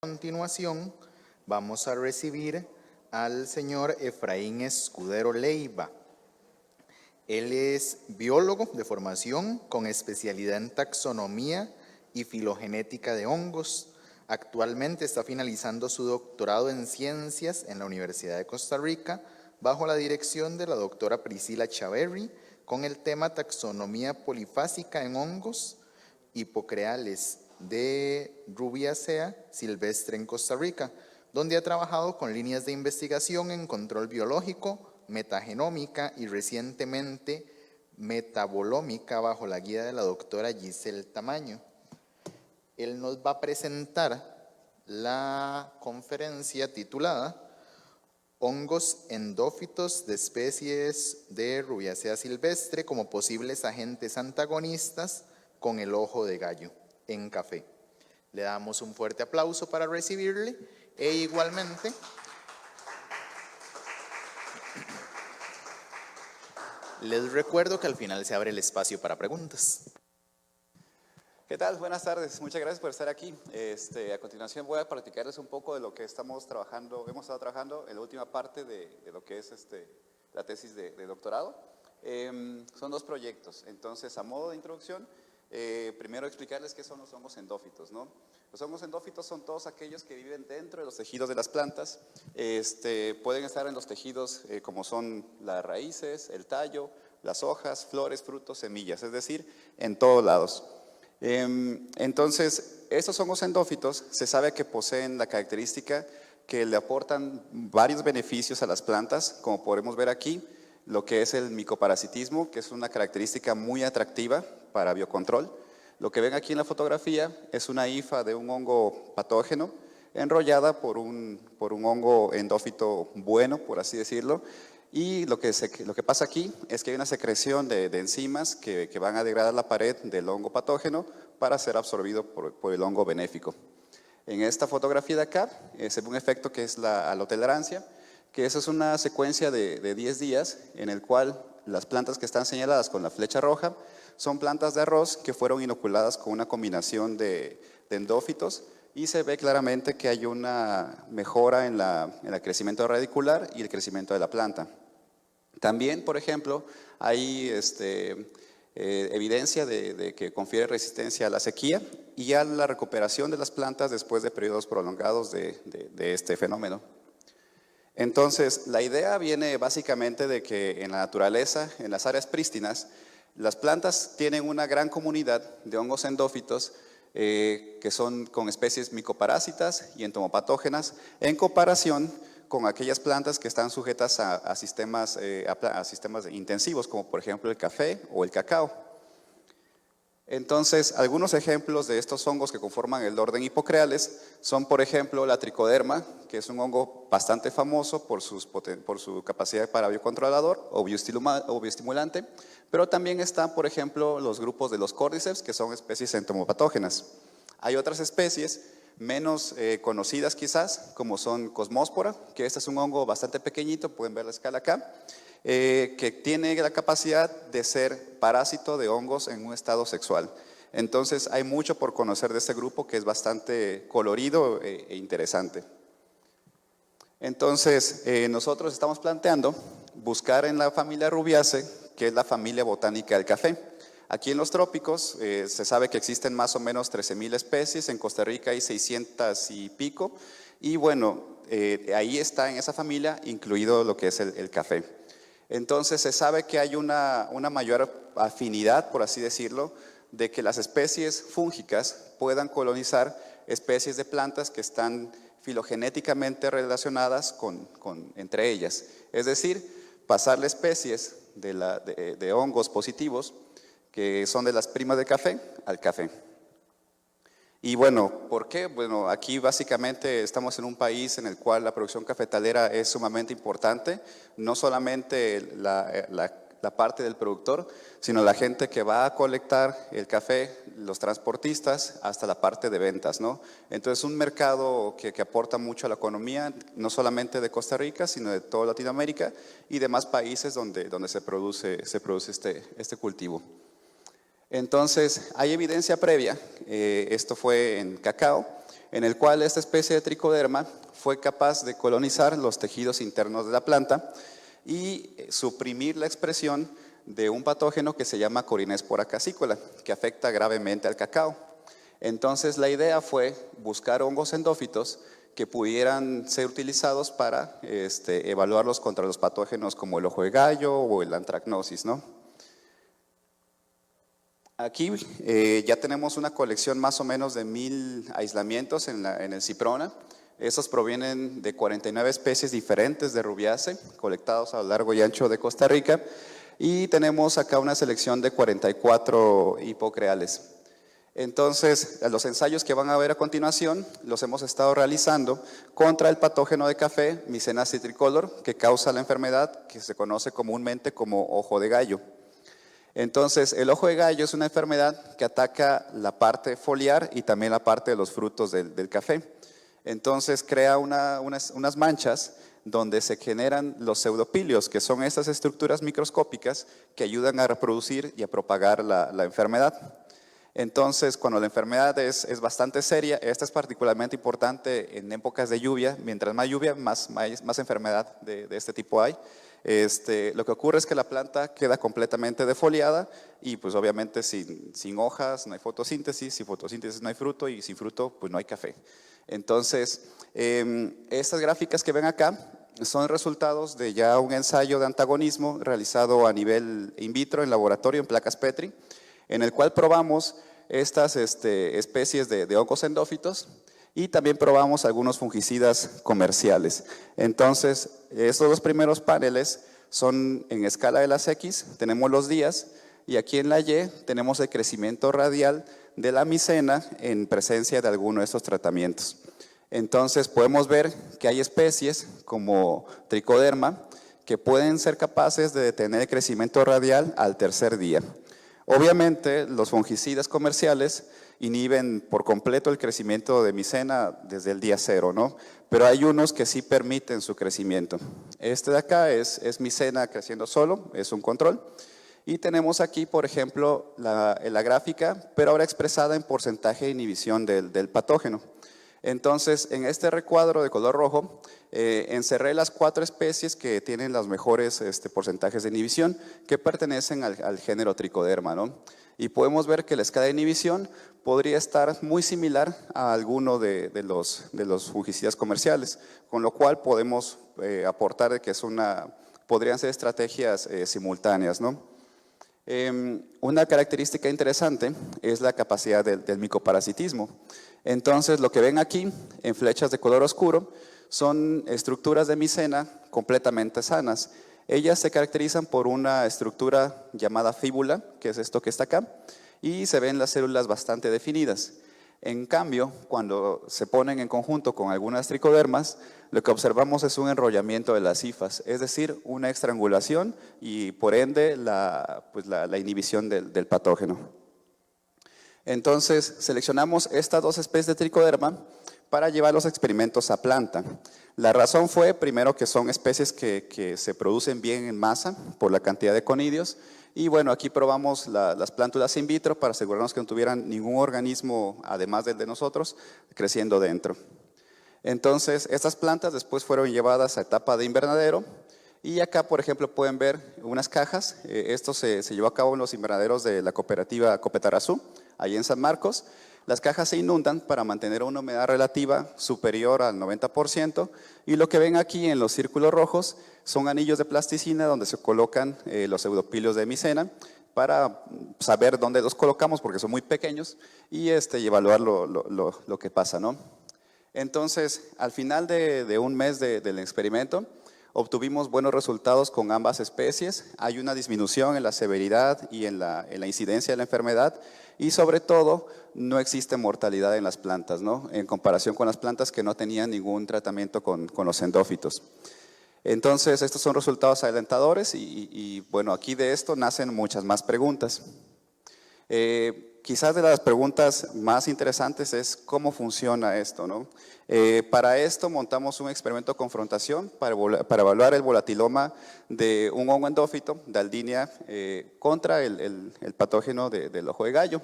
A continuación, vamos a recibir al señor Efraín Escudero Leiva. Él es biólogo de formación con especialidad en taxonomía y filogenética de hongos. Actualmente está finalizando su doctorado en ciencias en la Universidad de Costa Rica bajo la dirección de la doctora Priscila Chaverri con el tema taxonomía polifásica en hongos hipocreales de Rubiacea silvestre en Costa Rica, donde ha trabajado con líneas de investigación en control biológico, metagenómica y recientemente metabolómica bajo la guía de la doctora Giselle Tamaño. Él nos va a presentar la conferencia titulada Hongos endófitos de especies de Rubiacea silvestre como posibles agentes antagonistas con el ojo de gallo en café. Le damos un fuerte aplauso para recibirle e igualmente les recuerdo que al final se abre el espacio para preguntas. ¿Qué tal? Buenas tardes, muchas gracias por estar aquí. A continuación voy a platicarles un poco de lo que hemos estado trabajando en la última parte de lo que es la tesis de doctorado. Son dos proyectos, entonces a modo de introducción, primero explicarles qué son los hongos endófitos, ¿no? Los hongos endófitos son todos aquellos que viven dentro de los tejidos de las plantas, pueden estar en los tejidos como son las raíces, el tallo, las hojas, flores, frutos, semillas, es decir, en todos lados. Entonces, estos hongos endófitos se sabe que poseen la característica que le aportan varios beneficios a las plantas, como podemos ver aquí, lo que es el micoparasitismo, que es una característica muy atractiva para biocontrol. Lo que ven aquí en la fotografía es una hifa de un hongo patógeno enrollada por un hongo endófito bueno, por así decirlo. Y lo que pasa aquí es que hay una secreción de enzimas que van a degradar la pared del hongo patógeno para ser absorbido por el hongo benéfico. En esta fotografía de acá se ve un efecto que es la alotolerancia, que eso es una secuencia de 10 días en el cual las plantas que están señaladas con la flecha roja son plantas de arroz que fueron inoculadas con una combinación de endófitos y se ve claramente que hay una mejora en el crecimiento radicular y el crecimiento de la planta. También, por ejemplo, hay evidencia de que confiere resistencia a la sequía y a la recuperación de las plantas después de periodos prolongados de este fenómeno. Entonces, la idea viene básicamente de que en la naturaleza, en las áreas prístinas, las plantas tienen una gran comunidad de hongos endófitos que son con especies micoparásitas y entomopatógenas en comparación con aquellas plantas que están sujetas a sistemas intensivos, como por ejemplo el café o el cacao. Entonces, algunos ejemplos de estos hongos que conforman el orden hipocreales son, por ejemplo, la tricoderma, que es un hongo bastante famoso por su capacidad para biocontrolador o bioestimulante, pero también están, por ejemplo, los grupos de los cordyceps, que son especies entomopatógenas. Hay otras especies menos conocidas quizás, como son Cosmóspora, que este es un hongo bastante pequeñito, pueden ver la escala acá, que tiene la capacidad de ser parásito de hongos en un estado sexual. Entonces hay mucho por conocer de este grupo que es bastante colorido e interesante. Entonces nosotros estamos planteando buscar en la familia Rubiaceae, que es la familia botánica del café. Aquí en los trópicos se sabe que existen más o menos 13,000 especies, en Costa Rica hay 600 y pico, y bueno, ahí está en esa familia incluido lo que es el café. Entonces se sabe que hay una mayor afinidad, por así decirlo, de que las especies fúngicas puedan colonizar especies de plantas que están filogenéticamente relacionadas entre ellas. Es decir, pasarle especies de hongos positivos que son de las primas de café al café. Y bueno, ¿por qué? Bueno, aquí básicamente estamos en un país en el cual la producción cafetalera es sumamente importante, no solamente la parte del productor, sino la gente que va a colectar el café, los transportistas, hasta la parte de ventas, ¿no? Entonces, un mercado que aporta mucho a la economía, no solamente de Costa Rica, sino de toda Latinoamérica y demás países donde se produce este cultivo. Entonces, hay evidencia previa, esto fue en cacao, en el cual esta especie de tricoderma fue capaz de colonizar los tejidos internos de la planta y suprimir la expresión de un patógeno que se llama Corinespora cassicula, que afecta gravemente al cacao. Entonces la idea fue buscar hongos endófitos que pudieran ser utilizados para evaluarlos contra los patógenos como el ojo de gallo o el anthracnosis, ¿no? Aquí ya tenemos una colección más o menos de 1000 aislamientos en el Ciprona. Estos provienen de 49 especies diferentes de rubiácea, colectados a lo largo y ancho de Costa Rica. Y tenemos acá una selección de 44 hipocreales. Entonces, los ensayos que van a ver a continuación los hemos estado realizando contra el patógeno de café, Mycena citricolor, que causa la enfermedad que se conoce comúnmente como ojo de gallo. Entonces, el ojo de gallo es una enfermedad que ataca la parte foliar y también la parte de los frutos del café. Entonces, crea unas manchas donde se generan los pseudopilios, que son estas estructuras microscópicas que ayudan a reproducir y a propagar la enfermedad. Entonces, cuando la enfermedad es bastante seria, esta es particularmente importante en épocas de lluvia. Mientras más lluvia, más enfermedad de este tipo hay. Lo que ocurre es que la planta queda completamente defoliada y pues obviamente sin hojas no hay fotosíntesis, sin fotosíntesis no hay fruto y sin fruto pues no hay café. Entonces, estas gráficas que ven acá son resultados de ya un ensayo de antagonismo realizado a nivel in vitro en laboratorio en placas Petri, en el cual probamos estas especies de hongos endófitos y también probamos algunos fungicidas comerciales. Entonces, estos dos primeros paneles son en escala de las X, tenemos los días, y aquí en la Y tenemos el crecimiento radial de la micena en presencia de alguno de estos tratamientos. Entonces, podemos ver que hay especies como tricoderma que pueden ser capaces de detener el crecimiento radial al tercer día. Obviamente, los fungicidas comerciales inhiben por completo el crecimiento de micena desde el día 0, ¿no? Pero hay unos que sí permiten su crecimiento. Este de acá es micena creciendo solo, es un control. Y tenemos aquí, por ejemplo, la gráfica, pero ahora expresada en porcentaje de inhibición del patógeno. Entonces, en este recuadro de color rojo, encerré las 4 especies que tienen los mejores porcentajes de inhibición, que pertenecen al género tricoderma, ¿no? Y podemos ver que la escala de inhibición podría estar muy similar a alguno de los fungicidas comerciales, con lo cual podemos aportar de que podrían ser estrategias simultáneas, ¿no? Una característica interesante es la capacidad del micoparasitismo. Entonces, lo que ven aquí en flechas de color oscuro son estructuras de micena completamente sanas. Ellas se caracterizan por una estructura llamada fíbula, que es esto que está acá, y se ven las células bastante definidas. En cambio, cuando se ponen en conjunto con algunas tricodermas, lo que observamos es un enrollamiento de las hifas, es decir, una estrangulación y por ende la inhibición del patógeno. Entonces, seleccionamos estas 2 especies de tricoderma para llevar los experimentos a planta. La razón fue, primero, que son especies que se producen bien en masa por la cantidad de conidios. Y bueno, aquí probamos las plántulas in vitro para asegurarnos que no tuvieran ningún organismo, además del de nosotros, creciendo dentro. Entonces, estas plantas después fueron llevadas a etapa de invernadero. Y acá, por ejemplo, pueden ver unas cajas. Esto se llevó a cabo en los invernaderos de la cooperativa Copetarazú, ahí en San Marcos. Las cajas se inundan para mantener una humedad relativa superior al 90%, y lo que ven aquí en los círculos rojos son anillos de plasticina donde se colocan los pseudopilios de micena para saber dónde los colocamos porque son muy pequeños y evaluar lo que pasa, ¿no? Entonces, al final de un mes del experimento, obtuvimos buenos resultados con ambas especies. Hay una disminución en la severidad y en la incidencia de la enfermedad, y sobre todo no existe mortalidad en las plantas, ¿no? En comparación con las plantas que no tenían ningún tratamiento con los endófitos. Entonces, estos son resultados alentadores y bueno, aquí de esto nacen muchas más preguntas. Quizás de las preguntas más interesantes es cómo funciona esto, ¿no? Para esto montamos un experimento de confrontación para evaluar el volatiloma de un hongo endófito, Daldinia, contra el patógeno del ojo de gallo.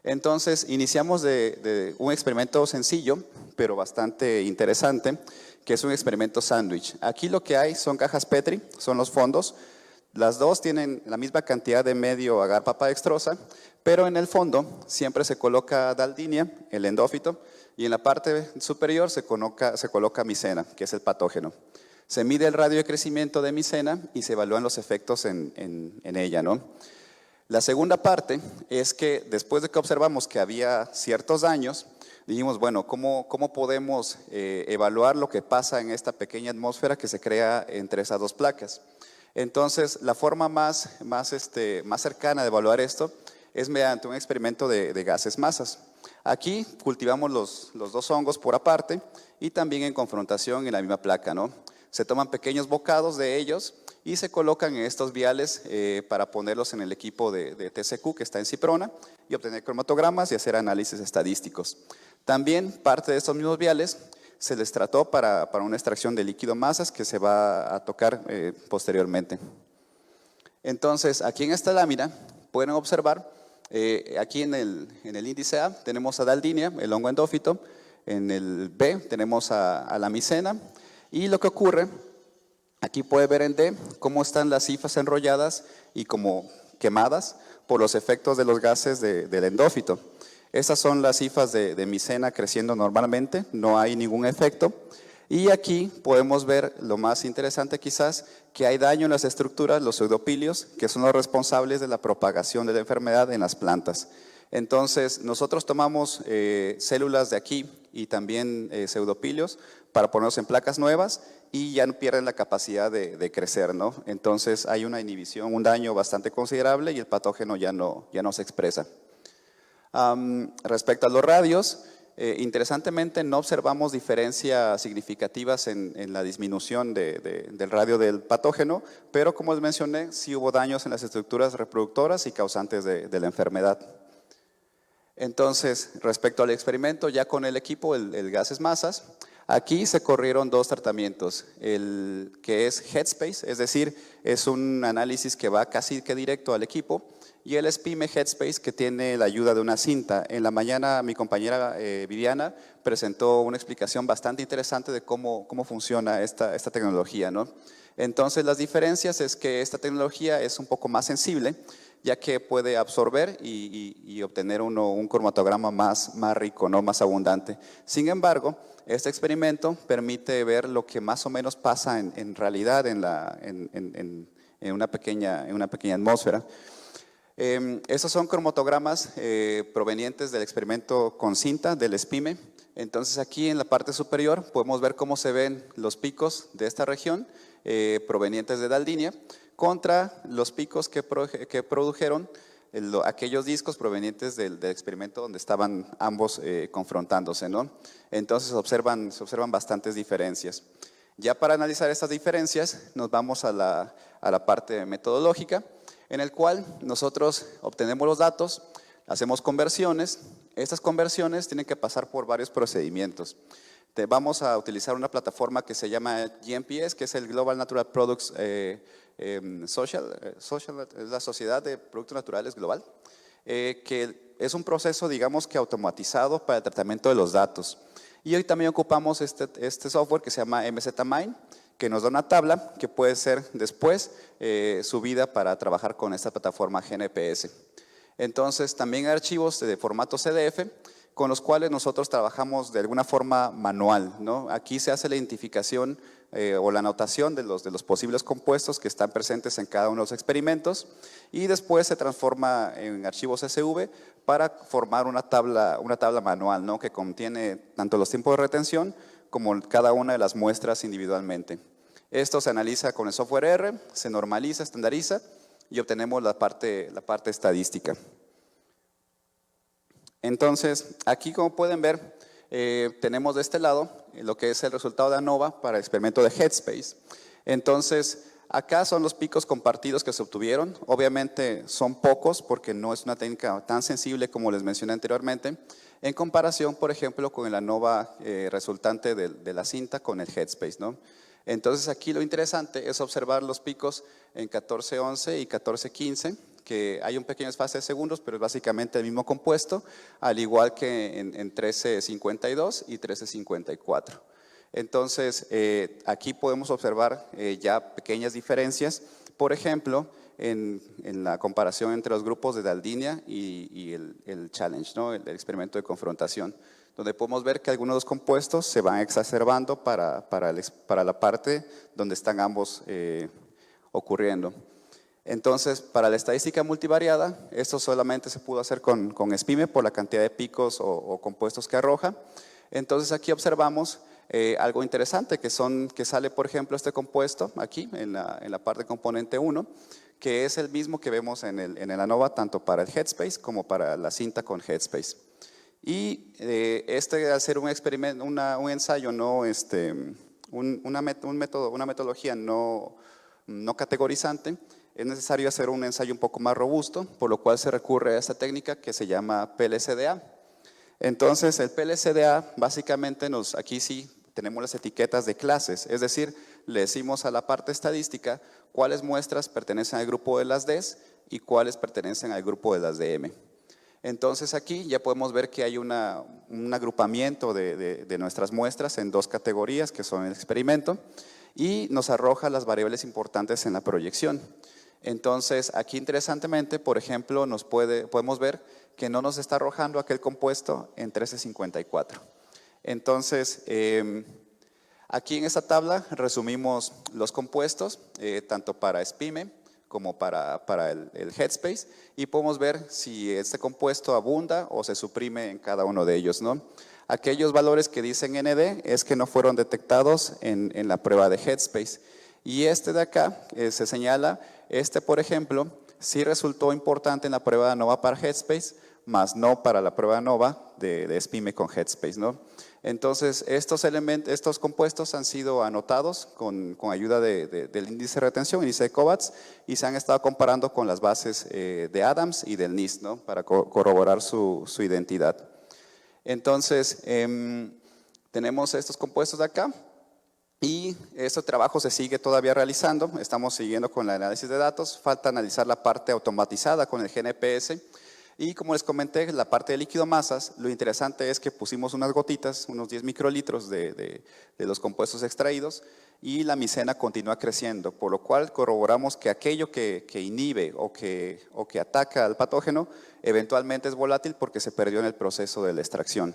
Entonces, iniciamos de un experimento sencillo, pero bastante interesante, que es un experimento sándwich. Aquí lo que hay son cajas Petri, son los fondos. Las dos tienen la misma cantidad de medio agar papa dextrosa, pero en el fondo siempre se coloca daldinia, el endófito, y en la parte superior se coloca micena, que es el patógeno. Se mide el radio de crecimiento de micena y se evalúan los efectos en ella, ¿no? La segunda parte es que después de que observamos que había ciertos daños, dijimos, bueno, ¿cómo podemos evaluar lo que pasa en esta pequeña atmósfera que se crea entre esas dos placas? Entonces, la forma más cercana de evaluar esto es mediante un experimento de gases masas. Aquí cultivamos los dos hongos por aparte y también en confrontación en la misma placa, ¿no? Se toman pequeños bocados de ellos y se colocan en estos viales para ponerlos en el equipo de TCQ que está en Ciprona y obtener cromatogramas y hacer análisis estadísticos. También parte de estos mismos viales se les trató para una extracción de líquido masas que se va a tocar posteriormente. Entonces, aquí en esta lámina pueden observar, aquí en el índice A tenemos a daldinia, el hongo endófito, en el B tenemos a la micena, y lo que ocurre, aquí puede ver en D cómo están las hifas enrolladas y como quemadas por los efectos de los gases del endófito. Estas son las hifas de micena creciendo normalmente, no hay ningún efecto. Y aquí podemos ver lo más interesante quizás, que hay daño en las estructuras, los pseudopilios, que son los responsables de la propagación de la enfermedad en las plantas. Entonces, nosotros tomamos células de aquí y también pseudopilios para ponerlos en placas nuevas y ya no pierden la capacidad de crecer, ¿no? Entonces, hay una inhibición, un daño bastante considerable y el patógeno ya no se expresa. Respecto a los radios, interesantemente no observamos diferencias significativas en la disminución del radio del patógeno, pero como les mencioné, sí hubo daños en las estructuras reproductoras y causantes de la enfermedad. Entonces, respecto al experimento, ya con el equipo, el gases masas, aquí se corrieron dos tratamientos, el que es Headspace, es decir, es un análisis que va casi que directo al equipo, y el SPIME Headspace, que tiene la ayuda de una cinta. En la mañana mi compañera Viviana presentó una explicación bastante interesante de cómo funciona esta tecnología, ¿no? Entonces, las diferencias es que esta tecnología es un poco más sensible, ya que puede absorber y obtener un cromatograma más rico, ¿no? Más abundante. Sin embargo, este experimento permite ver lo que más o menos pasa en realidad en una pequeña atmósfera. Estos son cromatogramas provenientes del experimento con cinta del SPIME. Entonces, aquí en la parte superior podemos ver cómo se ven los picos de esta región provenientes de daldinia contra los picos que produjeron aquellos discos provenientes del experimento donde estaban ambos confrontándose, ¿no? Entonces se observan bastantes diferencias. Ya para analizar estas diferencias nos vamos a la parte metodológica, en el cual nosotros obtenemos los datos, hacemos conversiones. Estas conversiones tienen que pasar por varios procedimientos. Vamos a utilizar una plataforma que se llama GNPS, que es el Global Natural Products Social, la Sociedad de Productos Naturales Global, que es un proceso, digamos, que automatizado para el tratamiento de los datos. Y hoy también ocupamos este software que se llama MZMine, que nos da una tabla que puede ser después subida para trabajar con esta plataforma GNPS. Entonces, también hay archivos de formato CDF, con los cuales nosotros trabajamos de alguna forma manual, ¿no? Aquí se hace la identificación o la anotación de los posibles compuestos que están presentes en cada uno de los experimentos y después se transforma en archivos SV para formar una tabla manual, ¿no? Que contiene tanto los tiempos de retención como cada una de las muestras individualmente. Esto se analiza con el software R, se normaliza, estandariza y obtenemos la parte estadística. Entonces, aquí como pueden ver, tenemos de este lado lo que es el resultado de ANOVA para el experimento de Headspace. Entonces, acá son los picos compartidos que se obtuvieron. Obviamente son pocos porque no es una técnica tan sensible como les mencioné anteriormente, en comparación, por ejemplo, con el ANOVA resultante de la cinta con el Headspace, ¿no? Entonces, aquí lo interesante es observar los picos en 14.11 y 14.15, que hay un pequeño desfase de segundos, pero es básicamente el mismo compuesto, al igual que en 1352 y 1354. Entonces, aquí podemos observar ya pequeñas diferencias, por ejemplo, en la comparación entre los grupos de Daldinia y el challenge, ¿no? El experimento de confrontación, donde podemos ver que algunos de los compuestos se van exacerbando para la parte donde están ambos ocurriendo. Entonces, para la estadística multivariada, esto solamente se pudo hacer con SPIME por la cantidad de picos o compuestos que arroja. Entonces, aquí observamos algo interesante, que sale, por ejemplo, este compuesto aquí en la parte de componente 1, que es el mismo que vemos en el ANOVA, tanto para el Headspace como para la cinta con Headspace. Y al ser un experimento, un ensayo, no, una metodología no categorizante, es necesario hacer un ensayo un poco más robusto, por lo cual se recurre a esta técnica que se llama PLCDA. Entonces, el PLCDA básicamente aquí sí tenemos las etiquetas de clases, es decir, le decimos a la parte estadística cuáles muestras pertenecen al grupo de las Ds y cuáles pertenecen al grupo de las DM. Entonces, aquí ya podemos ver que hay un agrupamiento de nuestras muestras en dos categorías, que son el experimento, y nos arroja las variables importantes en la proyección. Entonces, aquí interesantemente, por ejemplo, podemos ver que no nos está arrojando aquel compuesto en 1354. Entonces, aquí en esta tabla resumimos los compuestos, tanto para SPIME como para el Headspace, y podemos ver si este compuesto abunda o se suprime en cada uno de ellos, ¿no? Aquellos valores que dicen ND es que no fueron detectados en la prueba de Headspace. Y este de acá se señala, por ejemplo, sí resultó importante en la prueba de ANOVA para Headspace, más no para la prueba de ANOVA de SPIME con Headspace, ¿no? Entonces, estos compuestos han sido anotados con ayuda del índice de retención, índice de Kovacs, y se han estado comparando con las bases de Adams y del NIST, ¿no? Para corroborar su identidad. Entonces, tenemos estos compuestos de acá. Y este trabajo se sigue todavía realizando, estamos siguiendo con el análisis de datos, falta analizar la parte automatizada con el GNPS y como les comenté, la parte de líquido masas, lo interesante es que pusimos unas gotitas, unos 10 microlitros de los compuestos extraídos y la micena continúa creciendo, por lo cual corroboramos que aquello que inhibe o que ataca al patógeno eventualmente es volátil porque se perdió en el proceso de la extracción.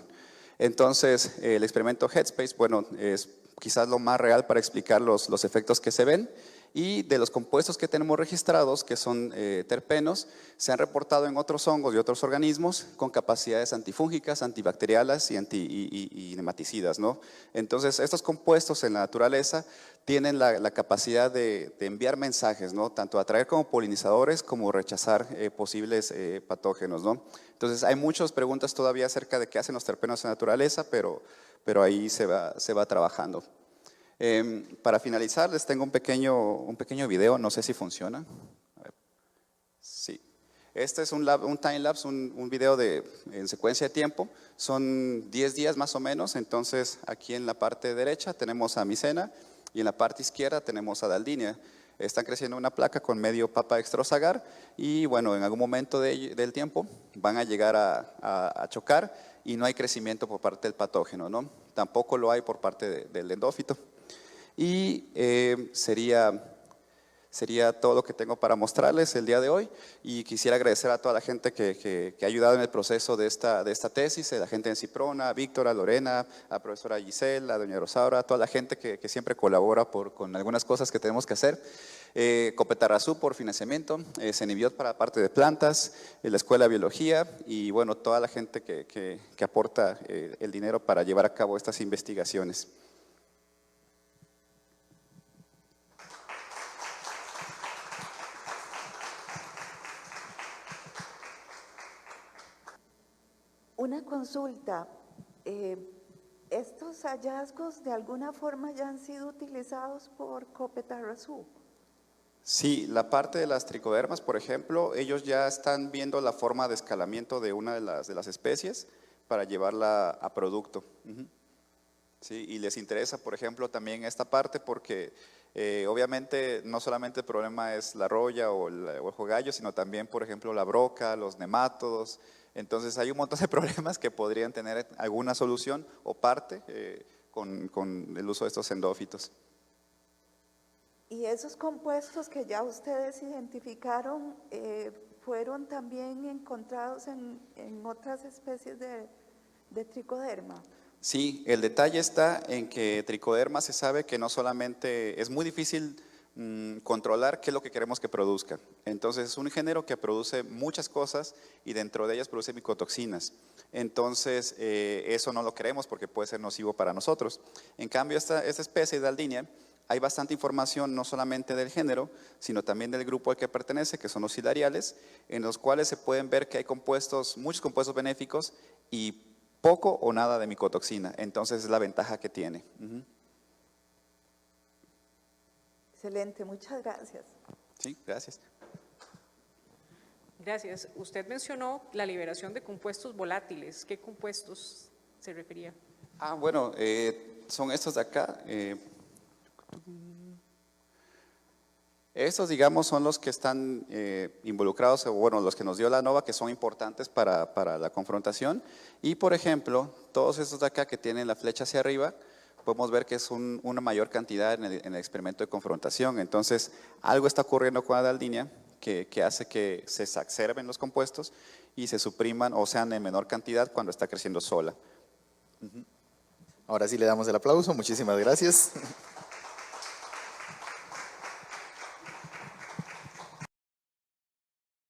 Entonces, el experimento Headspace, bueno, es quizás lo más real para explicar los efectos que se ven, y de los compuestos que tenemos registrados, que son terpenos, se han reportado en otros hongos y otros organismos con capacidades antifúngicas, antibacterianas y nematicidas, ¿no? Entonces, estos compuestos en la naturaleza tienen la capacidad de enviar mensajes, ¿no? Tanto atraer como polinizadores, como rechazar posibles patógenos, ¿no? Entonces, hay muchas preguntas todavía acerca de qué hacen los terpenos en la naturaleza, pero ahí se va trabajando. Para finalizar, les tengo un pequeño video, no sé si funciona. A ver. Sí. Este es un time-lapse, un video en secuencia de tiempo. Son 10 días más o menos, entonces aquí en la parte derecha tenemos a micena y en la parte izquierda tenemos a Daldinia. Están creciendo una placa con medio papa extraosagar y bueno, en algún momento del tiempo van a llegar a chocar y no hay crecimiento por parte del patógeno, ¿no? Tampoco lo hay por parte del endófito. Y sería todo lo que tengo para mostrarles el día de hoy y quisiera agradecer a toda la gente que ha ayudado en el proceso de esta tesis, a la gente en Ciprona, a Víctor, a Lorena, a la profesora Giselle, a doña Rosaura, a toda la gente que siempre colabora con algunas cosas que tenemos que hacer. Copetarrazú por financiamiento, Cenibiot para la parte de plantas, la Escuela de Biología y bueno, toda la gente que aporta el dinero para llevar a cabo estas investigaciones. Una consulta, ¿estos hallazgos de alguna forma ya han sido utilizados por Copetarrazú? Sí, la parte de las tricodermas, por ejemplo, ellos ya están viendo la forma de escalamiento de una de las especies para llevarla a producto. Sí, y les interesa, por ejemplo, también esta parte porque obviamente no solamente el problema es la roya o el ojo gallo, sino también, por ejemplo, la broca, los nemátodos. Entonces hay un montón de problemas que podrían tener alguna solución o parte con el uso de estos endófitos. Y esos compuestos que ya ustedes identificaron fueron también encontrados en otras especies de tricoderma. Sí, el detalle está en que tricoderma se sabe que no solamente es muy difícil controlar qué es lo que queremos que produzca. Entonces es un género que produce muchas cosas y dentro de ellas produce micotoxinas. Entonces eso no lo queremos porque puede ser nocivo para nosotros. En cambio esta especie de Daldinia hay bastante información no solamente del género, sino también del grupo al que pertenece, que son los ciliariales, en los cuales se pueden ver que hay compuestos, muchos compuestos benéficos y poco o nada de micotoxina. Entonces es la ventaja que tiene. Excelente, muchas gracias. Sí, gracias. Gracias. Usted mencionó la liberación de compuestos volátiles. ¿Qué compuestos se refería? Bueno, son estos de acá. Estos, digamos, son los que están involucrados, o bueno, los que nos dio la NOVA, que son importantes para la confrontación. Y, por ejemplo, todos estos de acá que tienen la flecha hacia arriba, podemos ver que es una mayor cantidad en el experimento de confrontación. Entonces, algo está ocurriendo con la daldinia que hace que se exacerben los compuestos y se supriman o sean en menor cantidad cuando está creciendo sola. Ahora sí le damos el aplauso, muchísimas gracias.